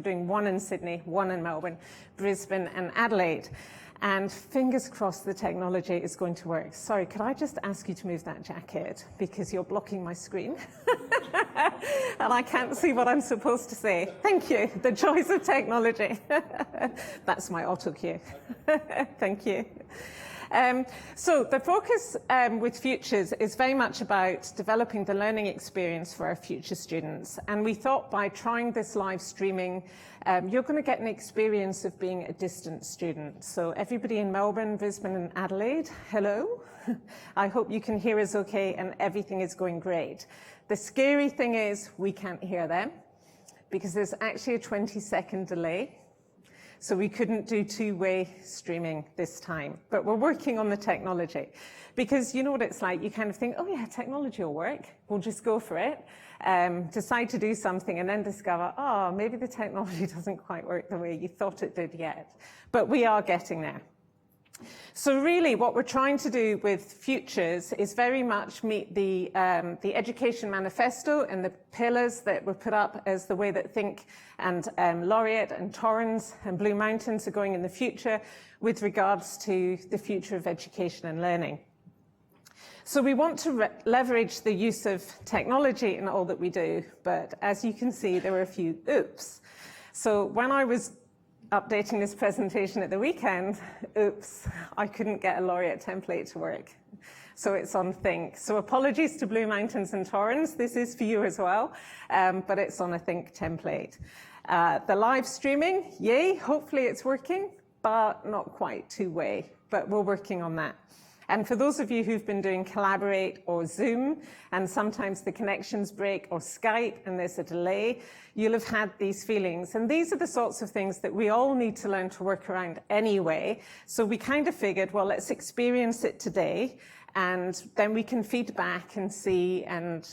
We're doing one in Sydney, one in Melbourne, Brisbane and Adelaide. And fingers crossed the technology is going to work. Sorry, could I just ask you to move that jacket because you're blocking my screen and I can't see what I'm supposed to say. Thank you, the joys of technology. That's my auto cue. Thank you. So the focus with Futures is very much about developing the learning experience for our future students. And we thought by trying this live streaming, you're going to get an experience of being a distant student. So everybody in Melbourne, Brisbane and Adelaide, hello. I hope you can hear us okay and everything is going great. The scary thing is we can't hear them because there's actually a 20-second delay. So we couldn't do two-way streaming this time, but we're working on the technology because you know what it's like. You kind of think, oh yeah, technology will work. We'll just go for it, decide to do something and then discover, oh, maybe the technology doesn't quite work the way you thought it did yet, but we are getting there. So really what we're trying to do with Futures is very much meet the education manifesto and the pillars that were put up as the way that Think and Laureate and Torrens and Blue Mountains are going in the future with regards to the future of education and learning. So we want to leverage the use of technology in all that we do, but as you can see, there were a few oops. So when I was updating this presentation at the weekend, oops, I couldn't get a Laureate template to work. So it's on Think. So apologies to Blue Mountains and Torrens, this is for you as well, but it's on a Think template. The live streaming, yay, hopefully it's working, but not quite two-way, but we're working on that. And for those of you who've been doing Collaborate or Zoom, and sometimes the connections break, or Skype, and there's a delay, you'll have had these feelings. And these are the sorts of things that we all need to learn to work around anyway. So we kind of figured, well, let's experience it today, and then we can feed back and see and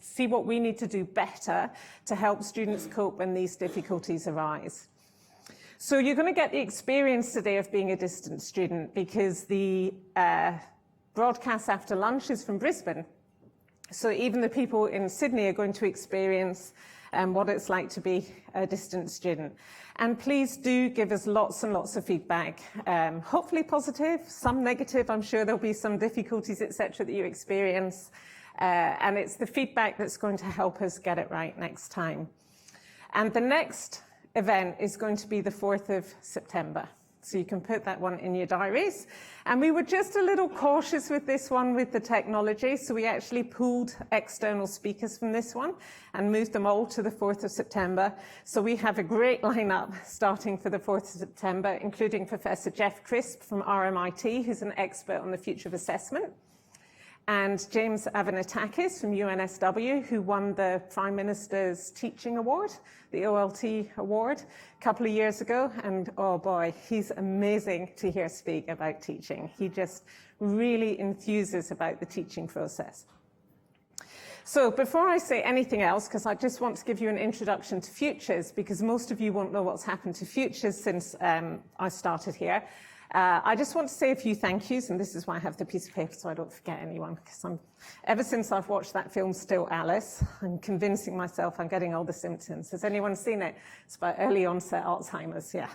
see what we need to do better to help students cope when these difficulties arise. So you're going to get the experience today of being a distant student because the broadcast after lunch is from Brisbane. So even the people in Sydney are going to experience what it's like to be a distant student. And please do give us lots and lots of feedback, hopefully positive, some negative. I'm sure there'll be some difficulties, etc., that you experience. And it's the feedback that's going to help us get it right next time. And the next event is going to be the 4th of September. So you can put that one in your diaries. And we were just a little cautious with this one with the technology. So we actually pulled external speakers from this one and moved them all to the 4th of September. So we have a great lineup starting for the 4th of September, including Professor Jeff Crisp from RMIT, who's an expert on the future of assessment, and James Avanatakis from UNSW, who won the Prime Minister's Teaching Award, the OLT Award, a couple of years ago. And oh boy, he's amazing to hear speak about teaching. He just really enthuses about the teaching process. So before I say anything else, because I just want to give you an introduction to Futures, because most of you won't know what's happened to Futures since I started here. I just want to say a few thank yous, and this is why I have the piece of paper so I don't forget anyone, because ever since I've watched that film, Still Alice, I'm convincing myself I'm getting all the symptoms. Has anyone seen it? It's about early onset Alzheimer's, yeah.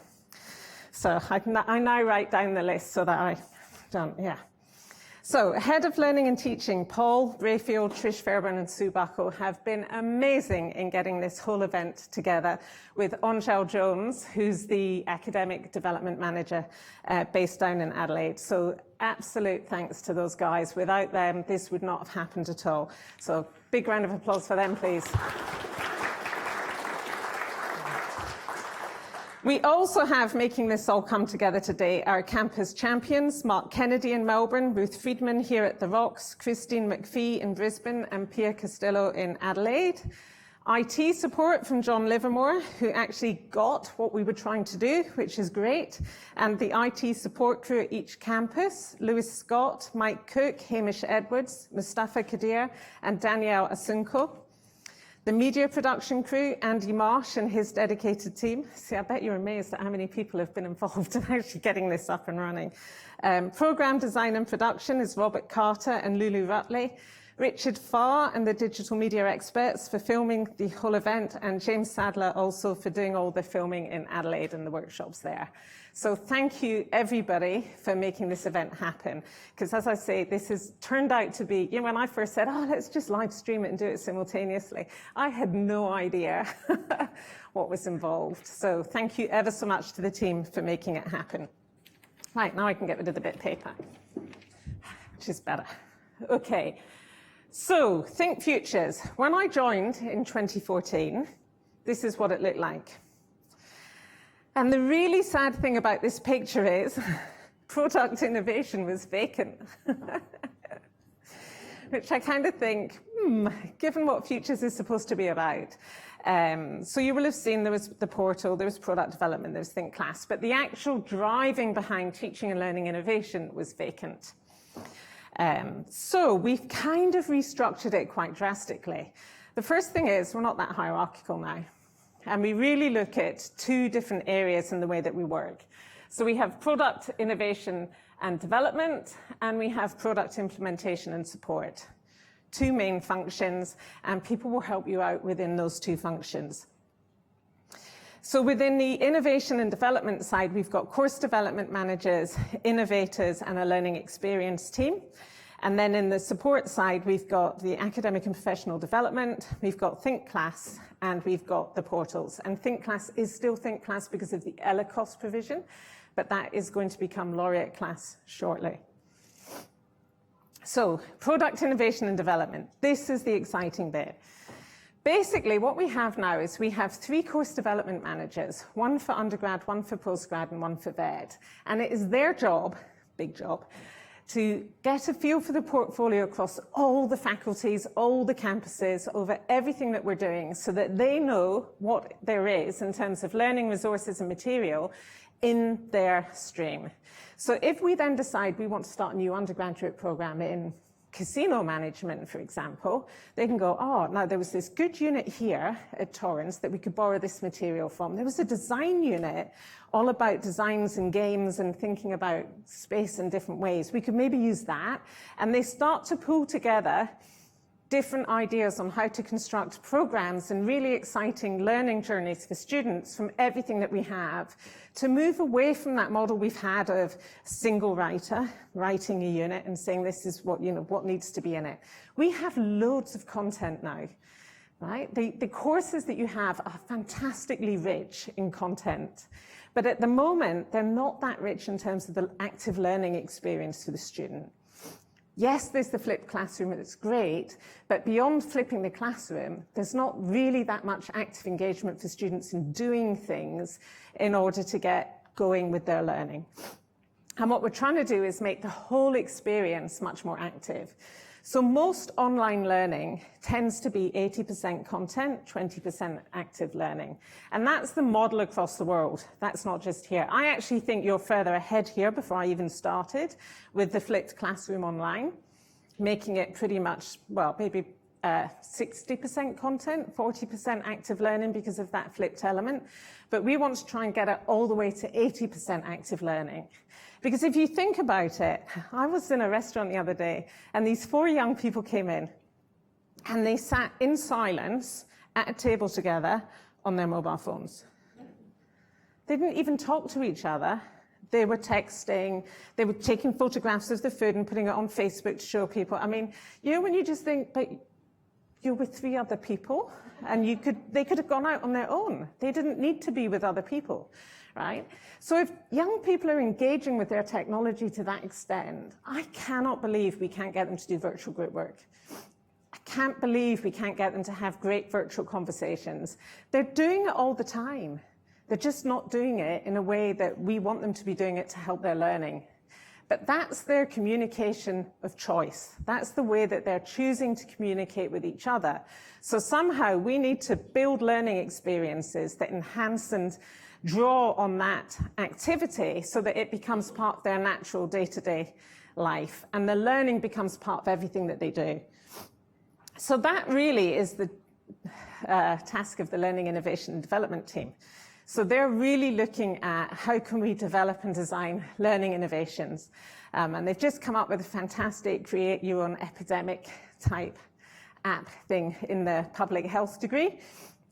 So I now write down the list so that I don't, yeah. So, Head of Learning and Teaching, Paul Brayfield, Trish Fairburn and Sue Buckle have been amazing in getting this whole event together with Angel Jones, who's the Academic Development Manager based down in Adelaide. So, absolute thanks to those guys. Without them, this would not have happened at all. So, big round of applause for them, please. We also have, making this all come together today, our campus champions, Mark Kennedy in Melbourne, Ruth Friedman here at the Rocks, Christine McPhee in Brisbane, and Pia Costello in Adelaide. IT support from John Livermore, who actually got what we were trying to do, which is great. And the IT support crew at each campus, Lewis Scott, Mike Cook, Hamish Edwards, Mustafa Kadir, and Danielle Asunko. The media production crew, Andy Marsh and his dedicated team. See, I bet you're amazed at how many people have been involved in actually getting this up and running. Program design and production is Robert Carter and Lulu Rutley. Richard Farr and the digital media experts for filming the whole event, and James Sadler also for doing all the filming in Adelaide and the workshops there. So thank you, everybody, for making this event happen. Because as I say, this has turned out to be, when I first said, oh, let's just live stream it and do it simultaneously, I had no idea what was involved. So thank you ever so much to the team for making it happen. Right, now I can get rid of the bit of paper, which is better. Okay, so Think Futures. When I joined in 2014, this is what it looked like. And the really sad thing about this picture is product innovation was vacant, which I kind of think, given what Futures is supposed to be about. So you will have seen there was the portal, there was product development, there was Think Class, but the actual driving behind teaching and learning innovation was vacant. So we've kind of restructured it quite drastically. The first thing is we're not that hierarchical now. And we really look at two different areas in the way that we work. So we have product innovation and development, and we have product implementation and support. Two main functions, and people will help you out within those two functions. So within the innovation and development side, we've got course development managers, innovators, and a learning experience team. And then in the support side, we've got the academic and professional development, we've got Think Class, and we've got the portals. And Think Class is still Think Class because of the ELICOS provision, but that is going to become Laureate Class shortly. So, product innovation and development. This is the exciting bit. Basically, what we have now is we have 3 course development managers, one for undergrad, one for postgrad, and one for VED. And it is their job, big job, to get a feel for the portfolio across all the faculties, all the campuses, over everything that we're doing, so that they know what there is in terms of learning resources and material in their stream. So if we then decide we want to start a new undergraduate program in casino management, for example, they can go, oh, now there was this good unit here at Torrens that we could borrow this material from. There was a design unit all about designs and games and thinking about space in different ways. We could maybe use that. And they start to pull together different ideas on how to construct programs and really exciting learning journeys for students from everything that we have, to move away from that model we've had of single writer writing a unit and saying this is what, what needs to be in it. We have loads of content now, right? The courses that you have are fantastically rich in content, but at the moment, they're not that rich in terms of the active learning experience for the student. Yes, there's the flipped classroom, and it's great, but beyond flipping the classroom, there's not really that much active engagement for students in doing things in order to get going with their learning. And what we're trying to do is make the whole experience much more active. So most online learning tends to be 80% content, 20% active learning. And that's the model across the world. That's not just here. I actually think you're further ahead here before I even started with the flipped classroom online, making it pretty much, well, maybe 60% content, 40% active learning because of that flipped element. But we want to try and get it all the way to 80% active learning. Because if you think about it, I was in a restaurant the other day, and these 4 young people came in, and they sat in silence at a table together on their mobile phones. They didn't even talk to each other. They were texting, they were taking photographs of the food and putting it on Facebook to show people. I mean, when you just think, but you're with 3 other people, and they could have gone out on their own. They didn't need to be with other people. Right? So if young people are engaging with their technology to that extent, I cannot believe we can't get them to do virtual group work. I can't believe we can't get them to have great virtual conversations. They're doing it all the time. They're just not doing it in a way that we want them to be doing it to help their learning. But that's their communication of choice. That's the way that they're choosing to communicate with each other. So somehow we need to build learning experiences that enhance and draw on that activity so that it becomes part of their natural day-to-day life, and the learning becomes part of everything that they do. So that really is the task of the Learning Innovation and Development team. So they're really looking at how can we develop and design learning innovations. And they've just come up with a fantastic Create Your Own Epidemic type app thing in the public health degree.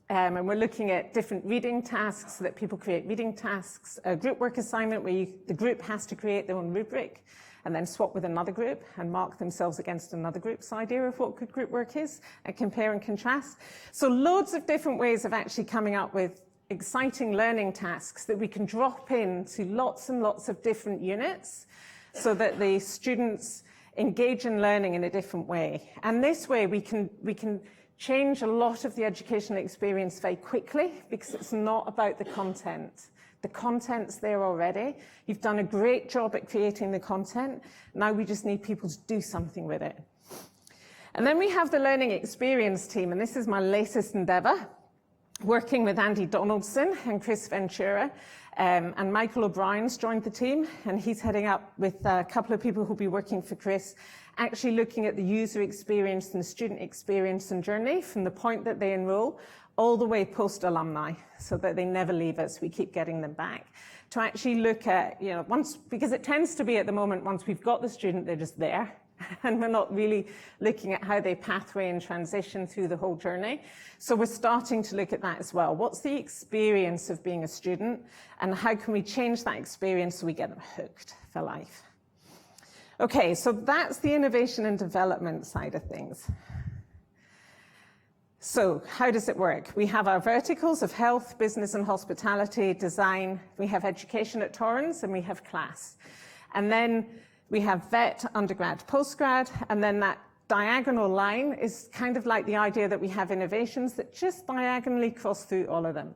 And we're looking at different reading tasks so that people create reading tasks, a group work assignment where the group has to create their own rubric and then swap with another group and mark themselves against another group's idea of what good group work is and compare and contrast. So loads of different ways of actually coming up with exciting learning tasks that we can drop into lots and lots of different units so that the students engage in learning in a different way. And this way we can change a lot of the educational experience very quickly because it's not about the content. The content's there already. You've done a great job at creating the content. Now we just need people to do something with it. And then we have the learning experience team, and this is my latest endeavor, working with Andy Donaldson and Chris Ventura. And Michael O'Brien's joined the team, and he's heading up with a couple of people who'll be working for Chris, actually looking at the user experience and the student experience and journey from the point that they enroll all the way post-alumni, so that they never leave us. We keep getting them back. To actually look at, because it tends to be at the moment, once we've got the student, they're just there. And we're not really looking at how they pathway and transition through the whole journey. So we're starting to look at that as well. What's the experience of being a student, and how can we change that experience so we get them hooked for life? Okay, so that's the innovation and development side of things. So how does it work? We have our verticals of health, business and hospitality, design. We have education at Torrens, and we have class. And then we have vet, undergrad, postgrad, and then that diagonal line is kind of like the idea that we have innovations that just diagonally cross through all of them.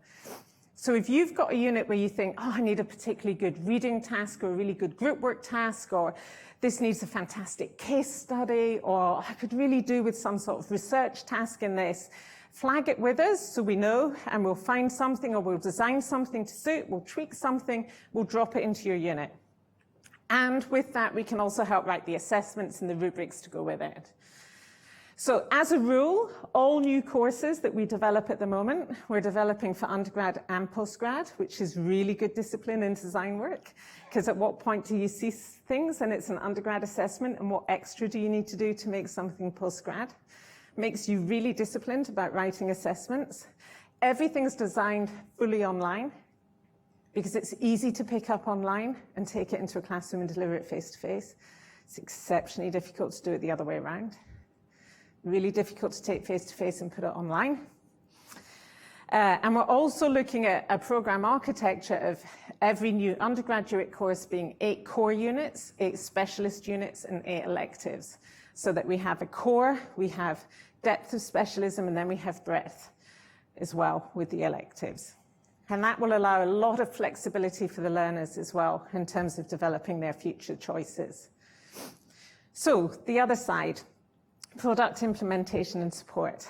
So if you've got a unit where you think, oh, I need a particularly good reading task or a really good group work task, or this needs a fantastic case study, or I could really do with some sort of research task in this, flag it with us so we know, and we'll find something, or we'll design something to suit, we'll tweak something, we'll drop it into your unit. And with that, we can also help write the assessments and the rubrics to go with it. So as a rule, all new courses that we develop at the moment, we're developing for undergrad and postgrad, which is really good discipline in design work, because at what point do you see things and it's an undergrad assessment, and what extra do you need to do to make something postgrad? Makes you really disciplined about writing assessments. Everything's designed fully online, because it's easy to pick up online and take it into a classroom and deliver it face-to-face. It's exceptionally difficult to do it the other way around. Really difficult to take face-to-face and put it online. And we're also looking at a program architecture of every new undergraduate course being 8 core units, 8 specialist units, and 8 electives. So that we have a core, we have depth of specialism, and then we have breadth as well with the electives. And that will allow a lot of flexibility for the learners as well in terms of developing their future choices. So the other side, product implementation and support.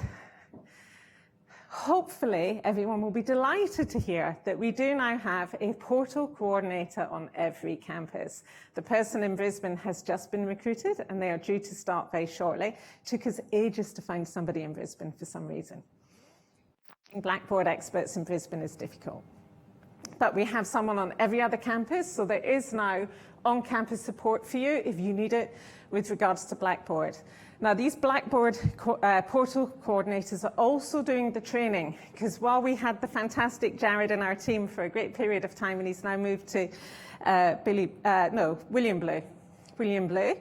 Hopefully, everyone will be delighted to hear that we do now have a portal coordinator on every campus. The person in Brisbane has just been recruited, and they are due to start very shortly. It took us ages to find somebody in Brisbane for some reason. Blackboard experts in Brisbane is difficult. But we have someone on every other campus, so there is now on-campus support for you if you need it with regards to Blackboard. Now, these Blackboard portal coordinators are also doing the training, because while we had the fantastic Jared in our team for a great period of time, and he's now moved to William Blue,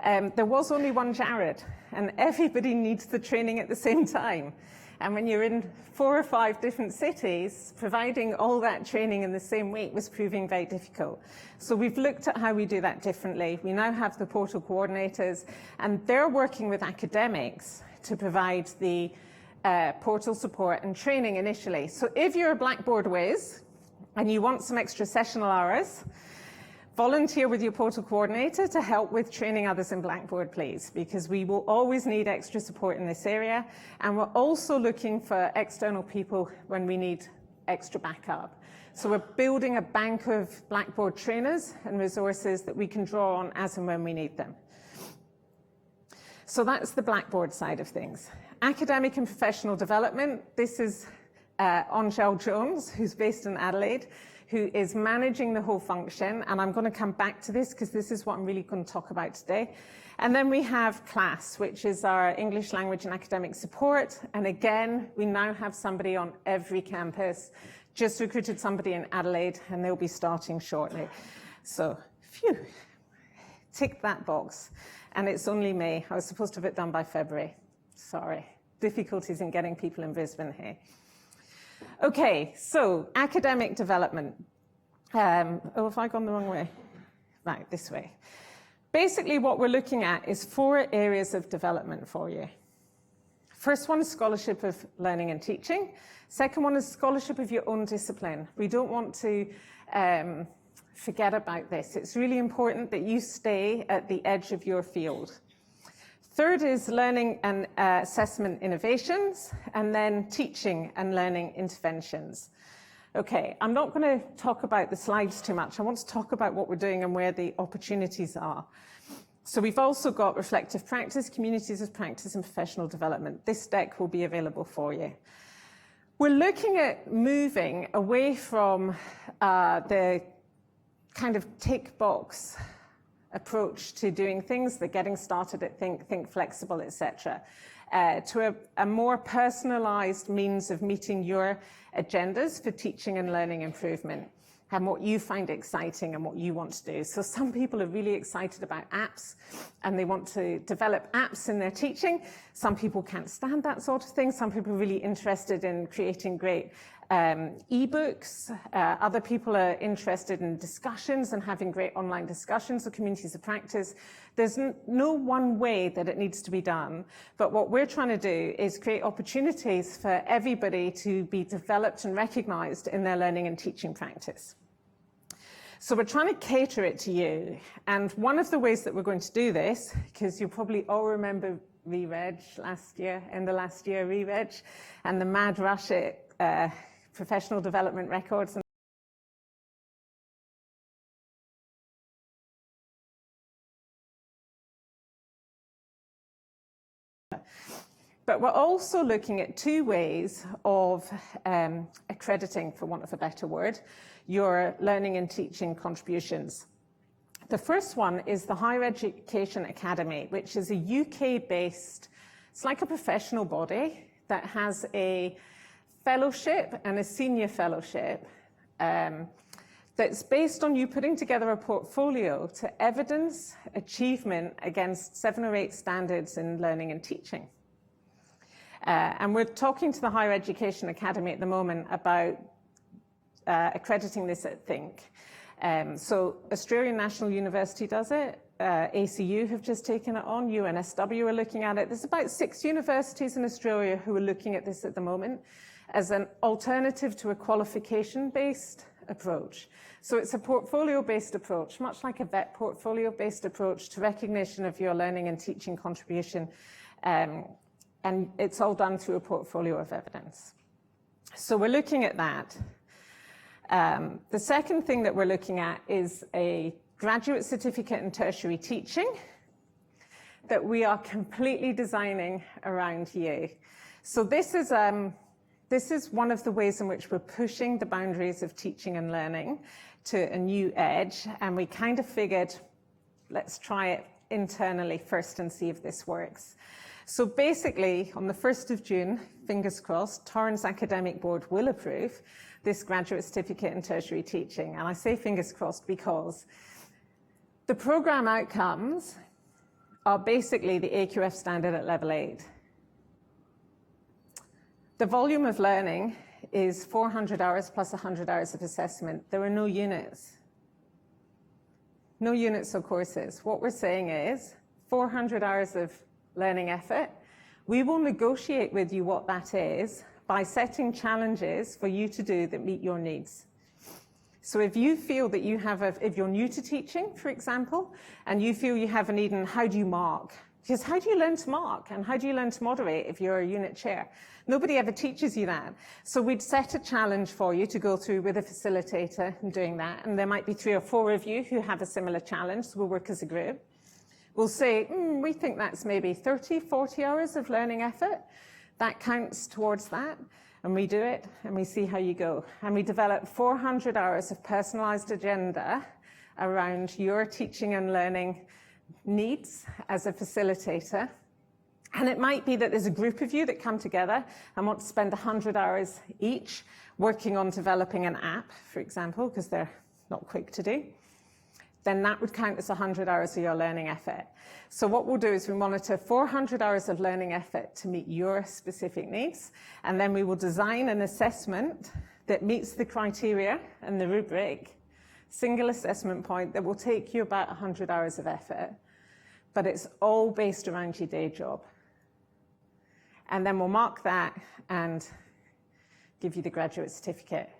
there was only one Jared, and everybody needs the training at the same time. And when you're in 4 or 5 different cities, providing all that training in the same week was proving very difficult. So we've looked at how we do that differently. We now have the portal coordinators, and they're working with academics to provide the portal support and training initially. So if you're a Blackboard whiz and you want some extra sessional hours, volunteer with your portal coordinator to help with training others in Blackboard, please, because we will always need extra support in this area. And we're also looking for external people when we need extra backup. So we're building a bank of Blackboard trainers and resources that we can draw on as and when we need them. So that's the Blackboard side of things. Academic and professional development. This is Angel Jones, who's based in Adelaide, who is managing the whole function. And I'm going to come back to this because this is what I'm really going to talk about today. And then we have Class, which is our English language and academic support. And again, we now have somebody on every campus. Just recruited somebody in Adelaide, and they'll be starting shortly. So, phew, tick that box. And it's only May. I was supposed to have it done by February. Sorry. Difficulties in getting people in Brisbane here. Okay, so academic development. Oh, have I gone the wrong way? Right, this way. Basically, what we're looking at is 4 areas of development for you. First one is scholarship of learning and teaching. Second one is scholarship of your own discipline. We don't want to forget about this. It's really important that you stay at the edge of your field. Third is learning and assessment innovations, and then teaching and learning interventions. Okay, I'm not going to talk about the slides too much. I want to talk about what we're doing and where the opportunities are. So we've also got reflective practice, communities of practice, and professional development. This deck will be available for you. We're looking at moving away from the kind of tick box approach to doing things, the getting started at think flexible, etc., to a more personalized means of meeting your agendas for teaching and learning improvement and what you find exciting and what you want to do. So some people are really excited about apps and they want to develop apps in their teaching. Some people can't stand that sort of thing. Some people are really interested in creating great ebooks. Other people are interested in discussions and having great online discussions or communities of practice. There's no one way that it needs to be done, but what we're trying to do is create opportunities for everybody to be developed and recognized in their learning and teaching practice. So we're trying to cater it to you. And one of the ways that we're going to do this, because you probably all remember re-reg last year, in the last year re-reg, and the mad rush at professional development records. But we're also looking at 2 ways of accrediting, for want of a better word, your learning and teaching contributions. The first one is the Higher Education Academy, which is a UK-based, it's like a professional body that has a fellowship and a senior fellowship that's based on you putting together a portfolio to evidence achievement against 7 or 8 standards in learning and teaching. And we're talking to the Higher Education Academy at the moment about accrediting this at Think. So Australian National University does it. ACU have just taken it on. UNSW are looking at it. There's about 6 universities in Australia who are looking at this at the moment as an alternative to a qualification-based approach. So it's a portfolio-based approach, much like a VET portfolio-based approach to recognition of your learning and teaching contribution. And it's all done through a portfolio of evidence. So we're looking at that. The second thing that we're looking at is a graduate certificate in tertiary teaching that we are completely designing around you. So this is one of the ways in which we're pushing the boundaries of teaching and learning to a new edge. And we kind of figured, let's try it internally first and see if this works. So basically, on the 1st of June, fingers crossed, Torrens Academic Board will approve this graduate certificate in tertiary teaching. And I say fingers crossed because the program outcomes are basically the AQF standard at level 8. The volume of learning is 400 hours plus 100 hours of assessment. There are no units. No units or courses. What we're saying is 400 hours of learning effort. We will negotiate with you what that is by setting challenges for you to do that meet your needs. So if you feel that you have if you're new to teaching, for example, and you feel you have a need in how do you mark? Because how do you learn to mark? And how do you learn to moderate if you're a unit chair? Nobody ever teaches you that. So we'd set a challenge for you to go through with a facilitator in doing that. And there might be 3 or 4 of you who have a similar challenge. So we'll work as a group. We'll say, we think that's maybe 30, 40 hours of learning effort. That counts towards that. And we do it, and we see how you go. And we develop 400 hours of personalized agenda around your teaching and learning needs as a facilitator. And it might be that there's a group of you that come together and want to spend 100 hours each working on developing an app, for example, because they're not quick to do. Then that would count as 100 hours of your learning effort. So what we'll do is we monitor 400 hours of learning effort to meet your specific needs, and then we will design an assessment that meets the criteria and the rubric, single assessment point that will take you about 100 hours of effort, but it's all based around your day job. And then we'll mark that and give you the graduate certificate,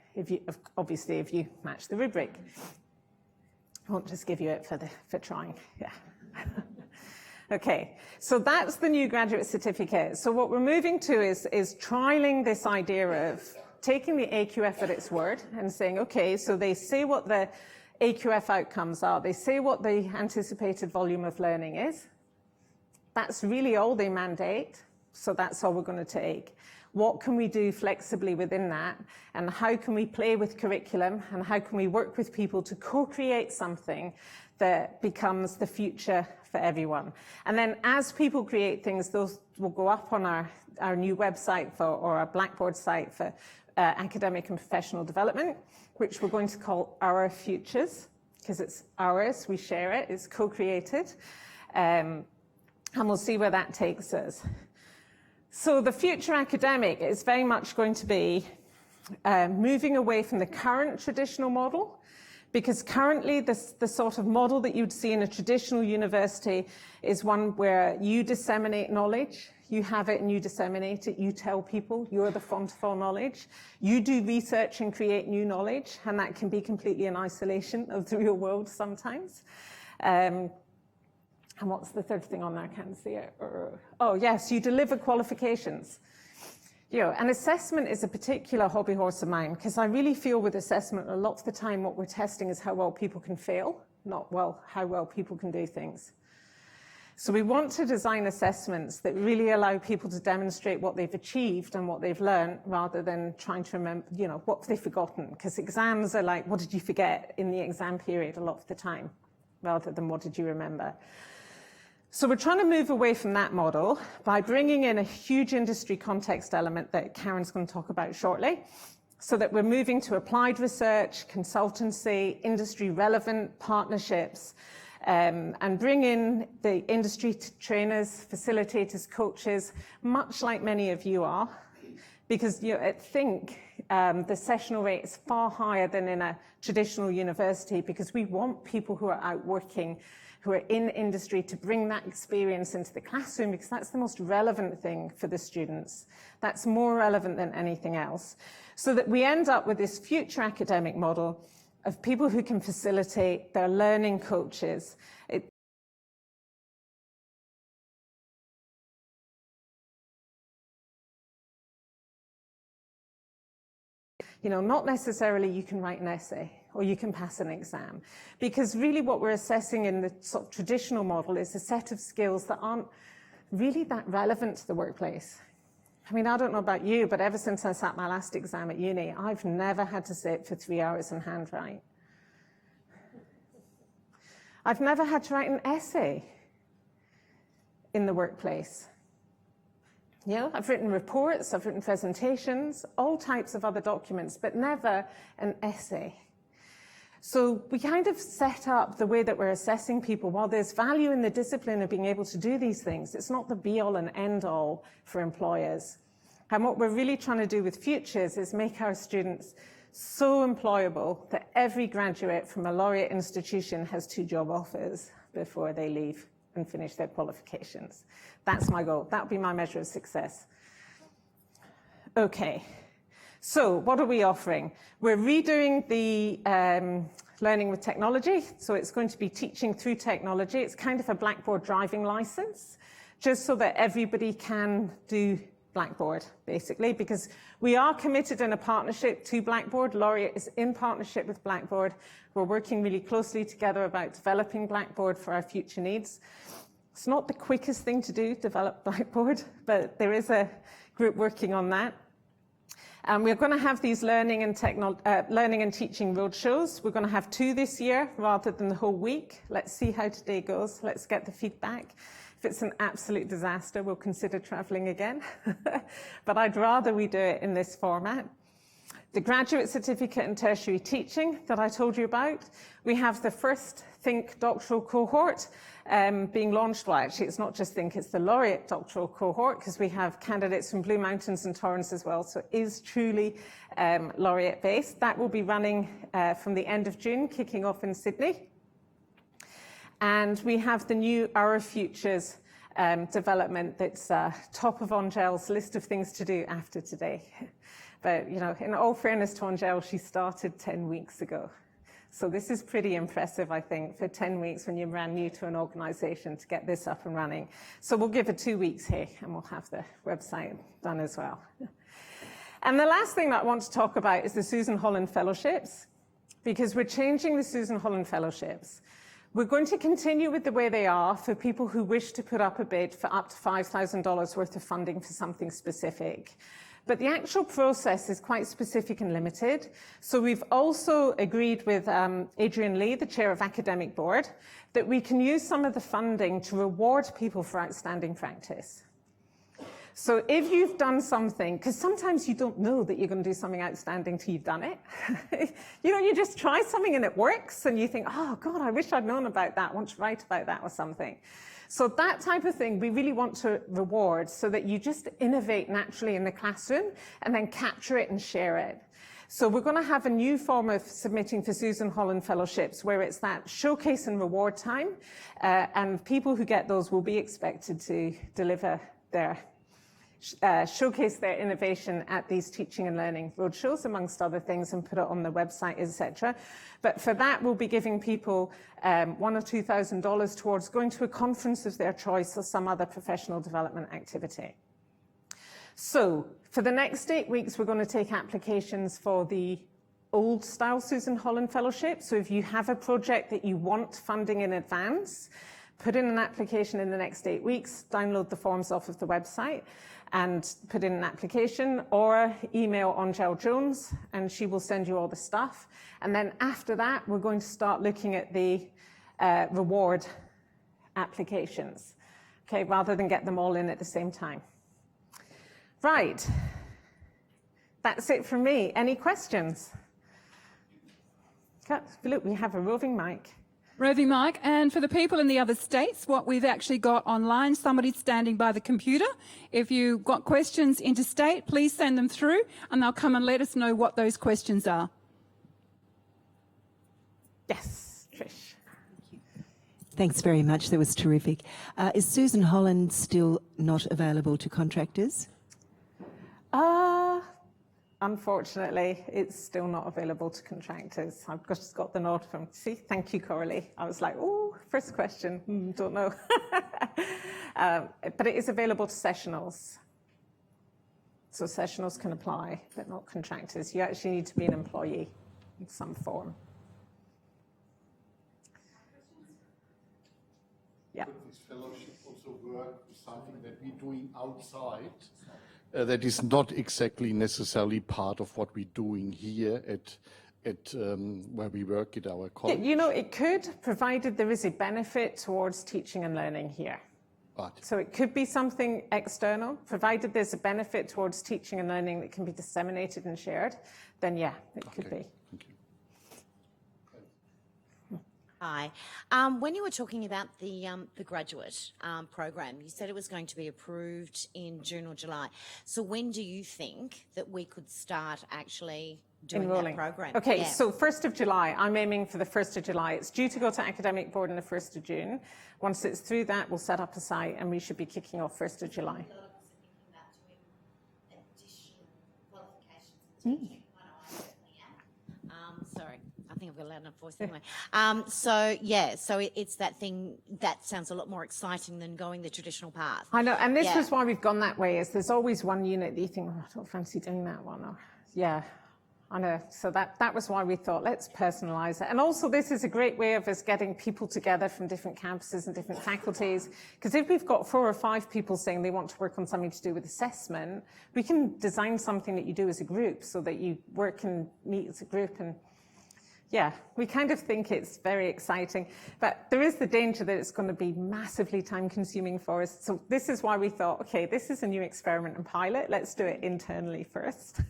obviously if you match the rubric. I won't just give you it for trying, yeah. Okay, so that's the new graduate certificate. So what we're moving to is trialing this idea of taking the AQF at its word and saying, okay, so they say what the AQF outcomes are, they say what the anticipated volume of learning is. That's really all they mandate, so that's all we're going to take. What can we do flexibly within that, and how can we play with curriculum, and how can we work with people to co-create something that becomes the future for everyone? And then as people create things, those will go up on our new website or our Blackboard site for academic and professional development, which we're going to call Our Futures, because it's ours, we share it, it's co-created, and we'll see where that takes us. So the future academic is very much going to be moving away from the current traditional model, because currently the sort of model that you'd see in a traditional university is one where you disseminate knowledge, you have it and you disseminate it, you tell people, you're the font of all knowledge, you do research and create new knowledge, and that can be completely in isolation of the real world sometimes. And what's the third thing on there? I can't see it. Oh, yes, you deliver qualifications. You know, and assessment is a particular hobby horse of mine, because I really feel with assessment, a lot of the time what we're testing is how well people can fail, not how well people can do things. So we want to design assessments that really allow people to demonstrate what they've achieved and what they've learned, rather than trying to remember, you know, what have they forgotten? Because exams are like, what did you forget in the exam period a lot of the time, rather than what did you remember? So we're trying to move away from that model by bringing in a huge industry context element that Karen's going to talk about shortly, so that we're moving to applied research, consultancy, industry relevant partnerships, and bring in the industry trainers, facilitators, coaches, much like many of you are, because I think the sessional rate is far higher than in a traditional university, because we want people who are out working, who are in industry, to bring that experience into the classroom, because that's the most relevant thing for the students. That's more relevant than anything else. So that we end up with this future academic model of people who can facilitate their learning coaches. Not necessarily you can write an essay or you can pass an exam, because really what we're assessing in the sort of traditional model is a set of skills that aren't really that relevant to the workplace. I mean, I don't know about you, but ever since I sat my last exam at uni, I've never had to sit for 3 hours and handwrite. I've never had to write an essay in the workplace. I've written reports, I've written presentations, all types of other documents, but never an essay. So we kind of set up the way that we're assessing people. While there's value in the discipline of being able to do these things, it's not the be-all and end-all for employers. And what we're really trying to do with Futures is make our students so employable that every graduate from a Laureate institution has 2 job offers before they leave and finish their qualifications. That's my goal. That would be my measure of success. Okay, so what are we offering? We're redoing the learning with technology. So it's going to be teaching through technology. It's kind of a Blackboard driving license, just so that everybody can do Blackboard, basically, because we are committed in a partnership to Blackboard. Laureate is in partnership with Blackboard. We're working really closely together about developing Blackboard for our future needs. It's not the quickest thing to do, develop Blackboard, but there is a group working on that. We're going to have these learning and teaching roadshows. We're going to have 2 this year rather than the whole week. Let's see how today goes. Let's get the feedback. If it's an absolute disaster, we'll consider traveling again. But I'd rather we do it in this format. The graduate certificate in tertiary teaching that I told you about. We have the first Think doctoral cohort being launched. Well, actually, it's not just Think, it's the Laureate doctoral cohort, because we have candidates from Blue Mountains and Torrens as well, so it is truly Laureate-based. That will be running from the end of June, kicking off in Sydney. And we have the new Our Futures development that's top of Angel's list of things to do after today. But, you know, in all fairness to Angel, she started 10 weeks ago. So this is pretty impressive, I think, for 10 weeks when you're brand new to an organization to get this up and running. So we'll give it 2 weeks here, and we'll have the website done as well. And the last thing that I want to talk about is the Susan Holland Fellowships, because we're changing the Susan Holland Fellowships. We're going to continue with the way they are for people who wish to put up a bid for up to $5,000 worth of funding for something specific. But the actual process is quite specific and limited. So we've also agreed with Adrian Lee, the chair of Academic Board, that we can use some of the funding to reward people for outstanding practice. So if you've done something, because sometimes you don't know that you're going to do something outstanding till you've done it. You know, you just try something and it works, and you think, oh, God, I wish I'd known about that. I want to write about that or something. So that type of thing we really want to reward, so that you just innovate naturally in the classroom and then capture it and share it. So we're going to have a new form of submitting for Susan Holland Fellowships, where it's that showcase and reward time, and people who get those will be expected to deliver their showcase their innovation at these teaching and learning roadshows, amongst other things, and put it on the website, etc. But for that, we'll be giving people $1,000 or $2,000 towards going to a conference of their choice or some other professional development activity. So for the next 8 weeks, we're going to take applications for the old style Susan Holland Fellowship. So if you have a project that you want funding in advance, put in an application in the next 8 weeks, download the forms off of the website, and put in an application, or email Angel Jones, and she will send you all the stuff. And then after that, we're going to start looking at the reward applications, okay, rather than get them all in at the same time. Right, that's it from me. Any questions? Look, we have a roving mic. Roving mic, and for the people in the other states, what we've actually got online, somebody's standing by the computer. If you've got questions interstate, please send them through, and they'll come and let us know what those questions are. Yes, Trish. Thanks very much. That was terrific. Is Susan Holland still not available to contractors? Unfortunately, it's still not available to contractors. I've just got the nod from, see, thank you, Coralie. I was like, oh, first question, don't know. But it is available to sessionals. So sessionals can apply, but not contractors. You actually need to be an employee in some form. Yeah. Could this fellowship also work with something that we're doing outside? That is not exactly necessarily part of what we're doing here at where we work at our college. You know, it could, provided there is a benefit towards teaching and learning here. Right. So it could be something external, provided there's a benefit towards teaching and learning that can be disseminated and shared, then yeah, it could be. Thank you. Hi. When you were talking about the graduate program, you said it was going to be approved in June or July. So when do you think that we could start actually doing that program? Okay, yeah. So 1st of July, I'm aiming for the 1st of July. It's due to go to Academic Board on the 1st of June. Once it's through that, we'll set up a site and we should be kicking off 1st of July. Sorry. I think I've got a loud enough voice anyway. So, yeah, so it's that thing that sounds a lot more exciting than going the traditional path. I know, and this was why we've gone that way, is there's always one unit that you think, oh, I don't fancy doing that one. Or, yeah, I know. So that was why we thought, let's personalize it. And also, this is a great way of us getting people together from different campuses and different faculties. Because if we've got 4 or 5 people saying they want to work on something to do with assessment, we can design something that you do as a group so that you work and meet as a group. And yeah, we kind of think it's very exciting, but there is the danger that it's going to be massively time consuming for us. So this is why we thought, okay, this is a new experiment and pilot. Let's do it internally first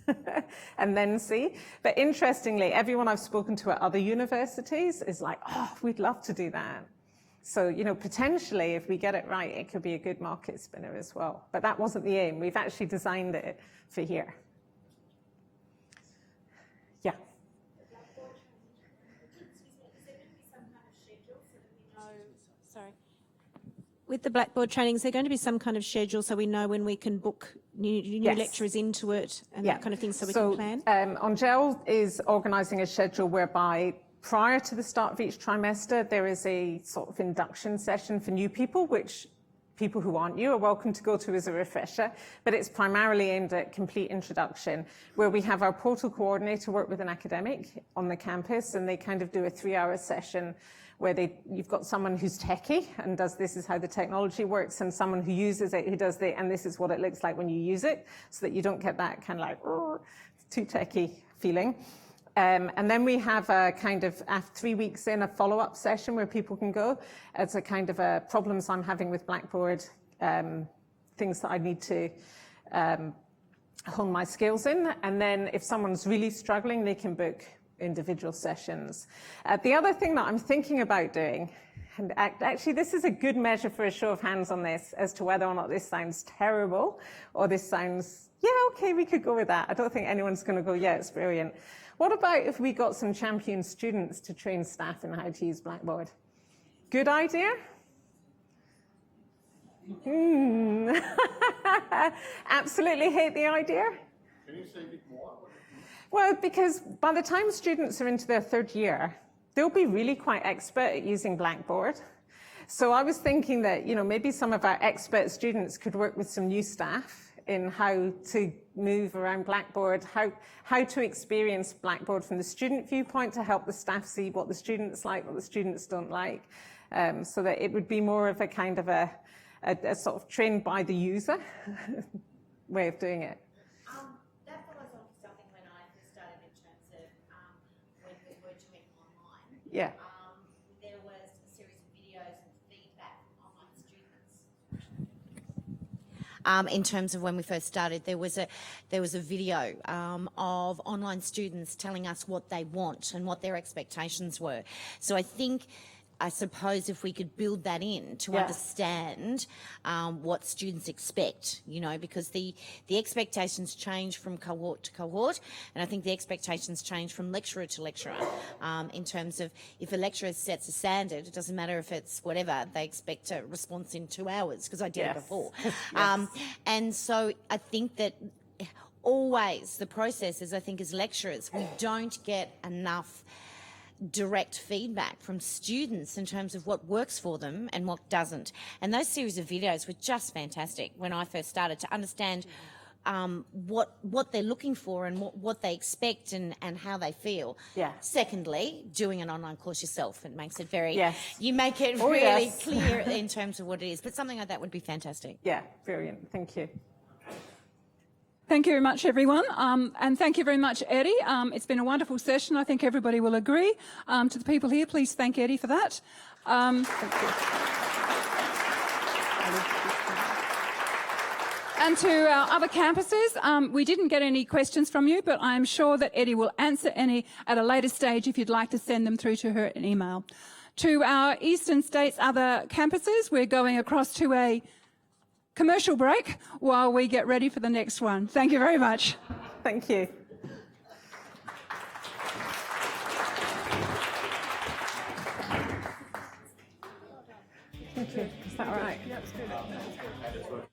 and then see. But interestingly, everyone I've spoken to at other universities is like, oh, we'd love to do that. So, you know, potentially if we get it right, it could be a good market spinner as well. But that wasn't the aim. We've actually designed it for here. Yeah. With the Blackboard training, is there going to be some kind of schedule so we know when we can book new Yes. lecturers into it and that kind of thing so we can plan? ONGEL is organising a schedule whereby prior to the start of each trimester, there is a sort of induction session for new people, which people who aren't new are welcome to go to as a refresher, but it's primarily aimed at complete introduction, where we have our portal coordinator work with an academic on the campus, and they kind of do a 3-hour session where you've got someone who's techie and does this is how the technology works, and someone who uses it who does the and this is what it looks like when you use it, so that you don't get that kind of like too techie feeling. And then we have a kind of, after 3 weeks in, a follow-up session where people can go. It's a kind of a problems I'm having with Blackboard, things that I need to hone my skills in. And then if someone's really struggling, they can book individual sessions. The other thing that I'm thinking about doing, and actually this is a good measure for a show of hands on this, as to whether or not this sounds terrible or this sounds, yeah, okay, we could go with that. I don't think anyone's going to go, yeah, it's brilliant. What about if we got some champion students to train staff in how to use Blackboard? Good idea? Absolutely hate the idea. Can you say a bit more? Well, because by the time students are into their 3rd year, they'll be really quite expert at using Blackboard. So I was thinking that, you know, maybe some of our expert students could work with some new staff in how to move around Blackboard, how to experience Blackboard from the student viewpoint to help the staff see what the students like, what the students don't like, so that it would be more of a kind of a sort of trained by the user way of doing it. That follows on to something when I first started in terms of when we were doing online. Yeah. There was a series of videos and feedback from online students. In terms of when we first started, there was a video of online students telling us what they want and what their expectations were. So I suppose if we could build that in to understand what students expect, you know, because the expectations change from cohort to cohort, and I think the expectations change from lecturer to lecturer in terms of if a lecturer sets a standard, it doesn't matter if it's whatever, they expect a response in 2 hours, because I did it before. And so I think that always the process is, I think as lecturers, we don't get enough direct feedback from students in terms of what works for them and what doesn't. And those series of videos were just fantastic when I first started to understand what they're looking for and what they expect and how they feel. Yeah. Secondly, doing an online course yourself, it makes it very, you make it clear in terms of what it is. But something like that would be fantastic. Yeah, brilliant. Thank you. Thank you very much, everyone. And thank you very much, Eddie. It's been a wonderful session. I think everybody will agree. To the people here, please thank Eddie for that. Thank you. And to our other campuses, we didn't get any questions from you, but I'm sure that Eddie will answer any at a later stage if you'd like to send them through to her in email. To our Eastern States other campuses, we're going across to a commercial break while we get ready for the next one. Thank you very much. Thank you. Thank you. Is that all right? Yeah, it's good.